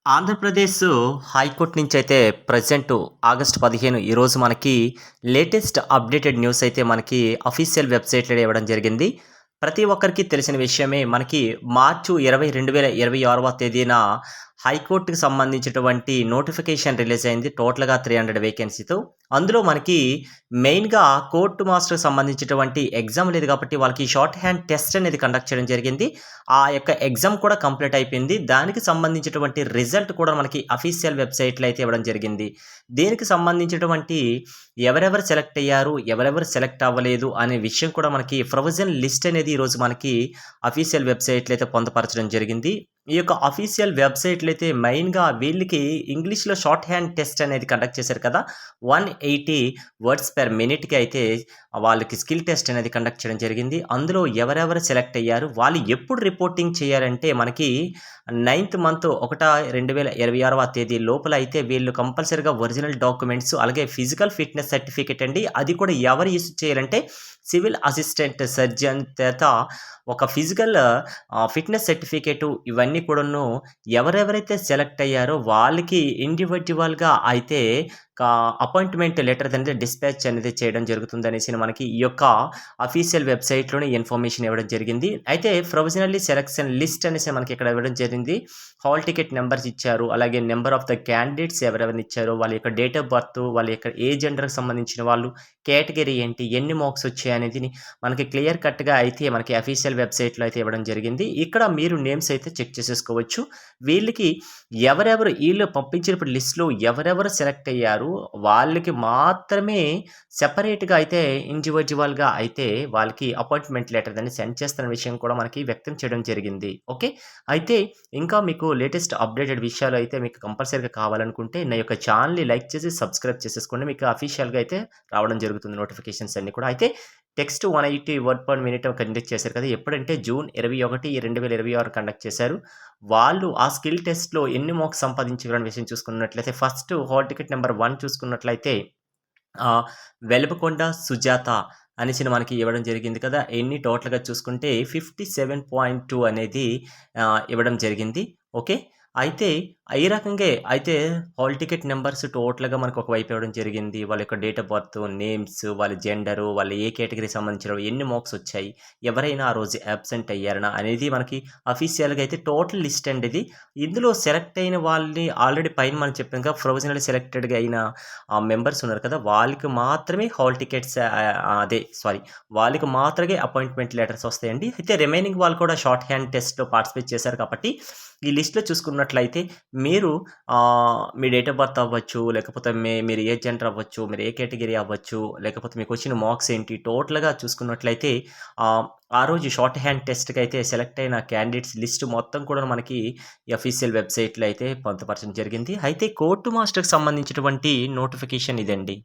Andhra Pradesh high court నుంచైతే present August 15 ఈరోజు మనకి latest updated news అయితే మనకి అఫీషియల్ వెబ్‌సైట్‌లో ఇవ్వడం జరిగింది. ప్రతి ఒక్కరికి తెలిసిన విషయమే మనకి మార్చు 20, 2026వ తేదీన హైకోర్టుకి సంబంధించినటువంటి నోటిఫికేషన్ రిలీజ్ అయింది. టోటల్‌గా 300 వేకెన్సీతో. అందులో మనకి మెయిన్‌గా కోర్ట్ మాస్టర్‌కి సంబంధించినటువంటి ఎగ్జామ్ లేదు కాబట్టి వాళ్ళకి షార్ట్ హ్యాండ్ టెస్ట్ అనేది కండక్ట్ చేయడం జరిగింది. ఆ యొక్క ఎగ్జామ్ కూడా కంప్లీట్ అయిపోయింది. దానికి సంబంధించినటువంటి రిజల్ట్ కూడా మనకి అఫీషియల్ వెబ్‌సైట్‌లో అయితే ఇవ్వడం జరిగింది. దీనికి సంబంధించినటువంటి ఎవరెవరు సెలెక్ట్ అయ్యారు, ఎవరెవరు సెలెక్ట్ అవ్వలేదు అనే విషయం కూడా మనకి ప్రొవిజన్ లిస్ట్ అనేది ఈరోజు మనకి అఫీషియల్ వెబ్‌సైట్‌లో అయితే పొందుపరచడం జరిగింది. ఈ యొక్క అఫీషియల్ వెబ్‌సైట్‌లో అయితే మెయిన్‌గా వీళ్ళకి ఇంగ్లీష్‌లో షార్ట్ హ్యాండ్ టెస్ట్ అనేది కండక్ట్ చేశారు కదా! 180 వర్డ్స్ పర్ మినిట్‌కి అయితే వాళ్ళకి స్కిల్ టెస్ట్ అనేది కండక్ట్ చేయడం జరిగింది. అందులో ఎవరెవరు సెలెక్ట్ అయ్యారు, వాళ్ళు ఎప్పుడు రిపోర్టింగ్ చేయాలంటే మనకి 9థ్ మంత్ 2026వ తేదీ లోపల అయితే వీళ్ళు కంపల్సరీగా ఒరిజినల్ డాక్యుమెంట్స్ అలాగే ఫిజికల్ ఫిట్‌నెస్ సర్టిఫికేట్ అండి. అది కూడా ఎవరు ఇష్యూ చేయాలంటే సివిల్ అసిస్టెంట్ సర్జన్ చేత ఒక ఫిజికల్ ఫిట్‌నెస్ సర్టిఫికేటు ఇవన్నీ కూడాను ఎవరెవరైతే సెలెక్ట్ అయ్యారో వాళ్ళకి ఇండివిడ్యువల్‌గా అయితే అపాయింట్‌మెంట్ లెటర్ అనేది డిస్పాచ్ అనేది చేయడం జరుగుతుందనేసి మనకి ఈ యొక్క అఫీషియల్ వెబ్‌సైట్‌లోనే ఇన్ఫర్మేషన్ ఇవ్వడం జరిగింది. అయితే ప్రొవిజనల్లీ సెలక్షన్ లిస్ట్ అనేసి మనకి ఇక్కడ ఇవ్వడం జరిగింది. హాల్ టికెట్ నంబర్స్ ఇచ్చారు. అలాగే నంబర్ ఆఫ్ ద క్యాండిడేట్స్ ఎవరెవరిని ఇచ్చారో, వాళ్ళ యొక్క డేట్ ఆఫ్ బర్త్, వాళ్ళ యొక్క ఏ జెండర్‌కి సంబంధించిన వాళ్ళు, కేటగరీ ఏంటి, ఎన్ని మార్క్స్ వచ్చాయనేది మనకి క్లియర్ కట్‌గా అయితే మనకి అఫీషియల్ వెబ్‌సైట్‌లో అయితే ఇవ్వడం జరిగింది. ఇక్కడ మీరు నేమ్స్ అయితే చెక్ చేసేసుకోవచ్చు. వీళ్ళకి ఎవరెవరు ఈళ్ళు పంపించినప్పుడు లిస్ట్‌లో ఎవరెవరు సెలెక్ట్ అయ్యారు, వాళ్ళకి మాత్రమే సెపరేట్‌గా అయితే ఇండివిడ్యువల్‌గా అయితే వాళ్ళకి అపాయింట్‌మెంట్ లెటర్ అనేది సెండ్ చేస్తున్న విషయం కూడా మనకి వ్యక్తం చేయడం జరిగింది. ఓకే. అయితే ఇంకా మీకు లేటెస్ట్ అప్డేటెడ్ విషయాలు అయితే మీకు కంపల్సరీగా కావాలనుకుంటే నా యొక్క ఛానెల్‌ని లైక్ చేసి సబ్స్క్రైబ్ చేసేసుకోండి. మీకు అఫీషియల్‌గా అయితే రావడం జరుగుతుంది నోటిఫికేషన్స్ అన్నీ కూడా. అయితే text 180 word per minute conduct చేశారు కదా! ఎప్పుడంటే జూన్ 21, 2026 కండక్ట్ చేశారు. వాళ్ళు ఆ స్కిల్ టెస్ట్‌లో ఎన్ని మార్క్స్ సంపాదించారనే విషయం చూసుకున్నట్లయితే ఫస్ట్ హాల్ టికెట్ నంబర్ 1 చూసుకున్నట్లయితే ఆహ్, వెలుపకొండ సుజాత అనేసి మనకి ఇవ్వడం జరిగింది కదా! ఎన్ని టోటల్‌గా చూసుకుంటే 57.2 అనేది ఇవ్వడం జరిగింది. ఓకే. అయితే ఈ రకంగే అయితే హాల్ టికెట్ నంబర్స్ టోటల్‌గా మనకు ఒకవైపు ఇవ్వడం జరిగింది. వాళ్ళ యొక్క డేట్ ఆఫ్ బర్త్, నేమ్స్, వాళ్ళ జెండరు, వాళ్ళు ఏ కేటగరీకి సంబంధించినవి, ఎన్ని మార్క్స్ వచ్చాయి, ఎవరైనా ఆ రోజు అబ్సెంట్ అయ్యారనా అనేది మనకి అఫీషియల్‌గా అయితే టోటల్ లిస్ట్ అండి ఇది. ఇందులో సెలెక్ట్ అయిన వాళ్ళని ఆల్రెడీ పైన మనం చెప్పాం కదా! ప్రొవిజనల్లీ సెలెక్టెడ్‌గా అయిన మెంబర్స్ ఉన్నారు కదా! వాళ్ళకి మాత్రమే హాల్ టికెట్స్ వాళ్ళకి మాత్రమే అపాయింట్‌మెంట్ లెటర్స్ వస్తాయండి. అయితే రిమైనింగ్ వాళ్ళు కూడా షార్ట్ హ్యాండ్ టెస్ట్‌లో పార్టిసిపేట్ చేశారు కాబట్టి ఈ లిస్ట్‌లో చూసుకున్నట్లయితే మీరు మీ డేట్ ఆఫ్ బర్త్ అవ్వచ్చు, లేకపోతే మీరు ఏ జెండర్ అవ్వచ్చు, మీరు ఏ కేటగరీ అవ్వచ్చు, లేకపోతే మీకొచ్చిన మార్క్స్ ఏంటి, టోటల్‌గా చూసుకున్నట్లయితే ఆహ్, ఆ రోజు షార్ట్ హ్యాండ్ టెస్ట్‌కైతే సెలెక్ట్ అయిన క్యాండిడేట్స్ లిస్ట్ మొత్తం కూడా మనకి ఈ అఫీషియల్ వెబ్‌సైట్‌లో అయితే పొందుపరచడం జరిగింది. అయితే కోర్ట్ మాస్టర్‌కి సంబంధించినటువంటి నోటిఫికేషన్ ఇదండి.